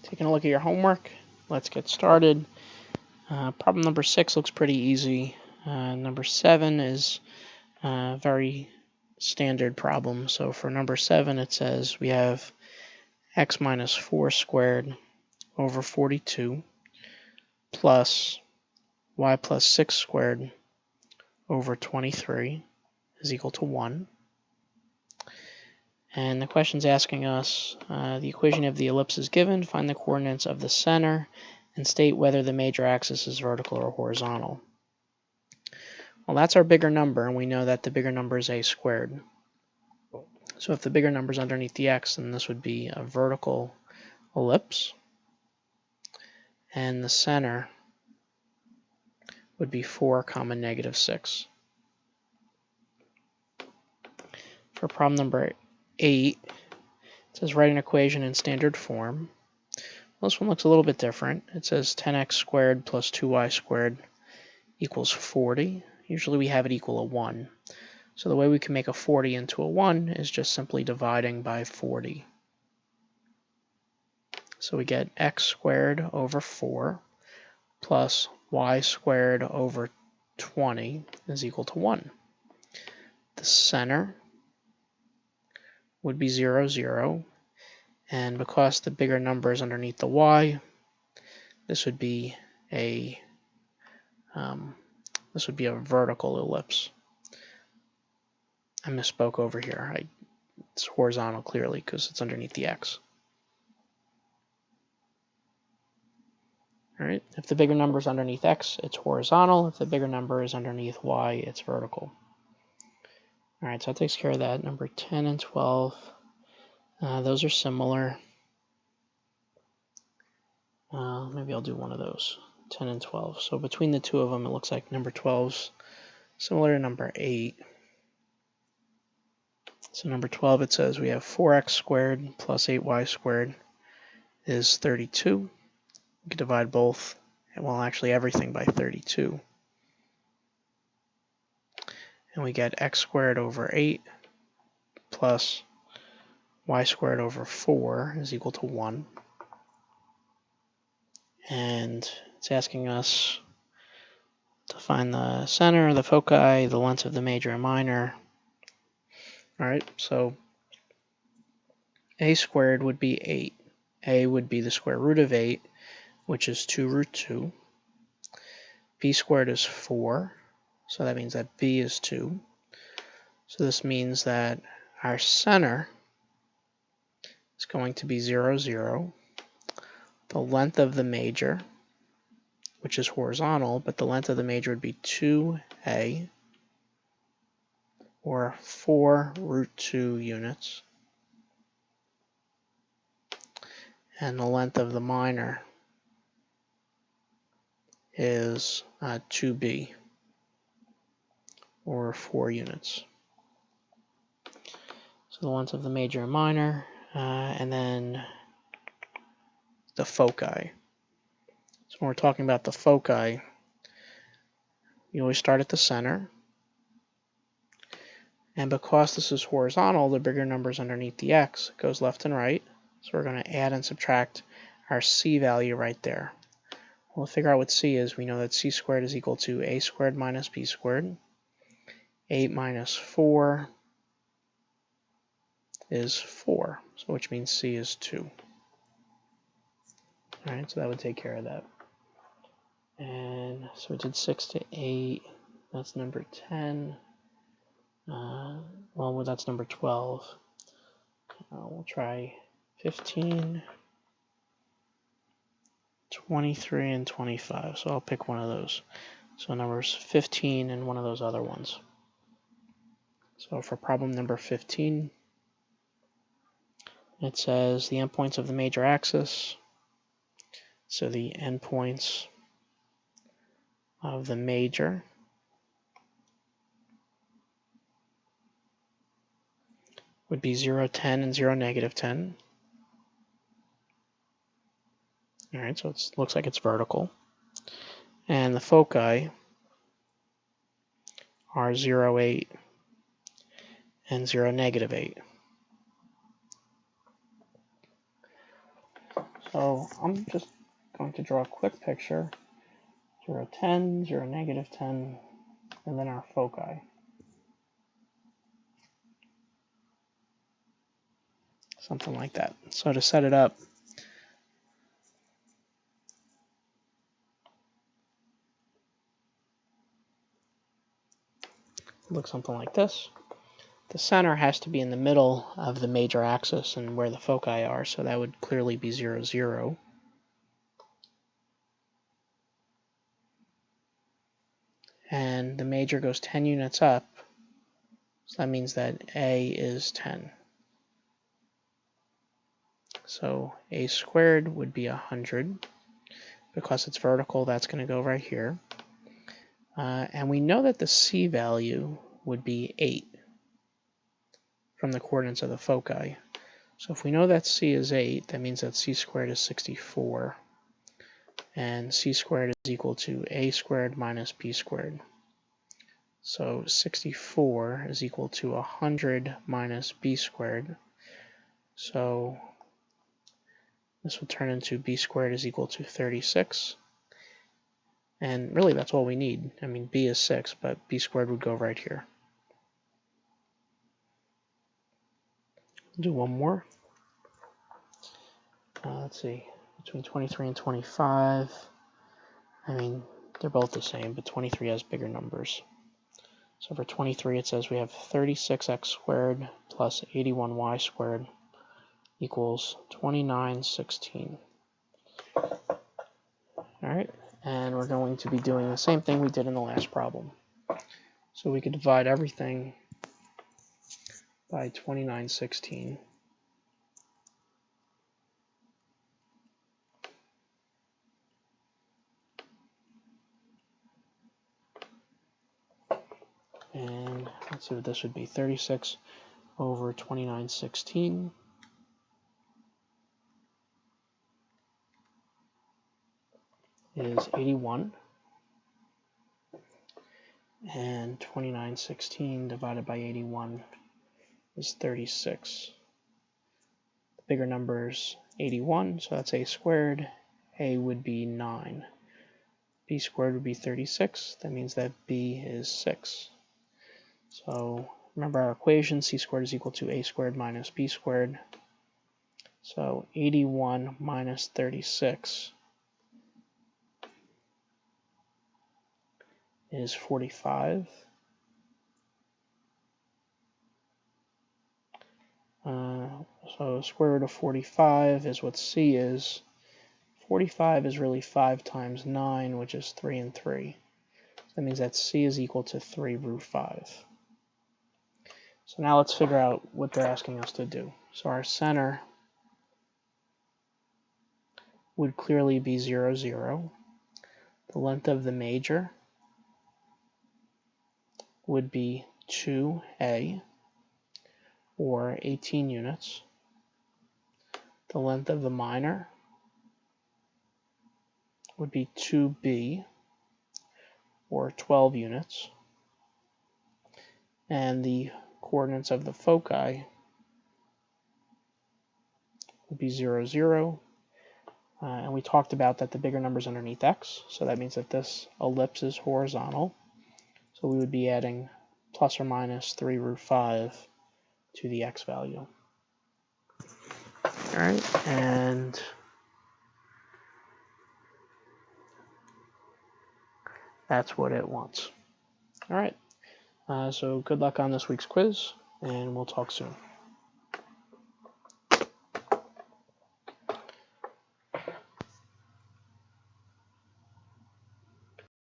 taking a look at your homework, let's get started. Problem number 6 looks pretty easy. Number 7 is a very standard problem. So for number 7, it says we have x minus 4 squared over 42 plus y plus 6 squared over 23 is equal to 1. And the question's asking us the equation of the ellipse is given, find the coordinates of the center, and state whether the major axis is vertical or horizontal. Well, that's our bigger number, and we know that the bigger number is a squared. So if the bigger number is underneath the x, then this would be a vertical ellipse. And the center would be 4, negative 6. For problem number 8, it says write an equation in standard form. Well, this one looks a little bit different. It says 10x squared plus 2y squared equals 40. Usually we have it equal a 1. So the way we can make a 40 into a 1 is just simply dividing by 40. So we get x squared over 4 plus y squared over 20 is equal to 1. The center would be 0, 0. And because the bigger number is underneath the y, this would be a vertical ellipse. I misspoke over here. It's horizontal clearly because it's underneath the x. All right. If the bigger number is underneath x, it's horizontal. If the bigger number is underneath y, it's vertical. All right, so that takes care of that. Number 10 and 12, those are similar. Maybe I'll do one of those, 10 and 12. So between the two of them, it looks like number 12's similar to number 8. So number 12, it says we have 4x squared plus 8y squared is 32. We can divide both, well, actually everything by 32. And we get x squared over 8 plus y squared over 4 is equal to 1. And it's asking us to find the center, the foci, the lengths of the major and minor. All right, so a squared would be 8. A would be the square root of 8, which is 2 root 2. B squared is 4, so that means that B is 2. So this means that our center is going to be 0, 0. The length of the major, which is horizontal, but the length of the major would be 2a, or 4 root 2 units. And the length of the minor is 2b, or 4 units. So the length of the major and minor, and then the foci. So when we're talking about the foci, you always start at the center. And because this is horizontal, the bigger number is underneath the x. It goes left and right. So we're going to add and subtract our c value right there. Well, to figure out what c is, we know that c squared is equal to a squared minus b squared. 8 minus 4 is 4, so which means c is 2. All right, so that would take care of that. And so we did 6 to 8. That's number 10. Well, that's number 12. We'll try 15, 23, and 25. So I'll pick one of those. So numbers 15 and one of those other ones. So for problem number 15, it says the endpoints of the major axis. So the endpoints of the major would be 0, 10, and 0, negative 10. All right, so it looks like it's vertical. And the foci are 0, 8, and 0, negative 8. So I'm just going to draw a quick picture. 0, 10, 0, negative 10, and then our foci. Something like that. So to set it up, it looks something like this. The center has to be in the middle of the major axis and where the foci are, so that would clearly be 0, 0. And the major goes 10 units up, so that means that A is 10. So A squared would be 100. Because it's vertical, that's going to go right here. And we know that the C value would be 8 from the coordinates of the foci. So if we know that C is 8, that means that C squared is 64. And C squared is equal to A squared minus B squared. So 64 is equal to 100 minus B squared. So this would turn into B squared is equal to 36. And really that's all we need. I mean, B is 6, but B squared would go right here. Do one more. Let's see, between 23 and 25, I mean, they're both the same, but 23 has bigger numbers. So for 23, it says we have 36x squared plus 81y squared equals 2916. All right, and we're going to be doing the same thing we did in the last problem. So we could divide everything by 2916. And let's see what this would be. 36 over 2916 is 81. And 2916 divided by 81 is 36. The bigger number is 81, so that's A squared. A would be 9. B squared would be 36. That means that B is 6. So remember our equation, C squared is equal to A squared minus B squared. So 81 minus 36 is 45. So square root of 45 is what C is. 45 is really 5 times 9, which is 3 and 3. So that means that C is equal to 3 root 5. So now let's figure out what they're asking us to do. So our center would clearly be 0, 0. The length of the major would be 2A, or 18 units. The length of the minor would be 2B, or 12 units. And the coordinates of the foci would be 0, 0. And we talked about that the bigger number is underneath x, so that means that this ellipse is horizontal. So we would be adding plus or minus 3 root 5 to the x value. All right, and that's what it wants. All right, so good luck on this week's quiz, and we'll talk soon.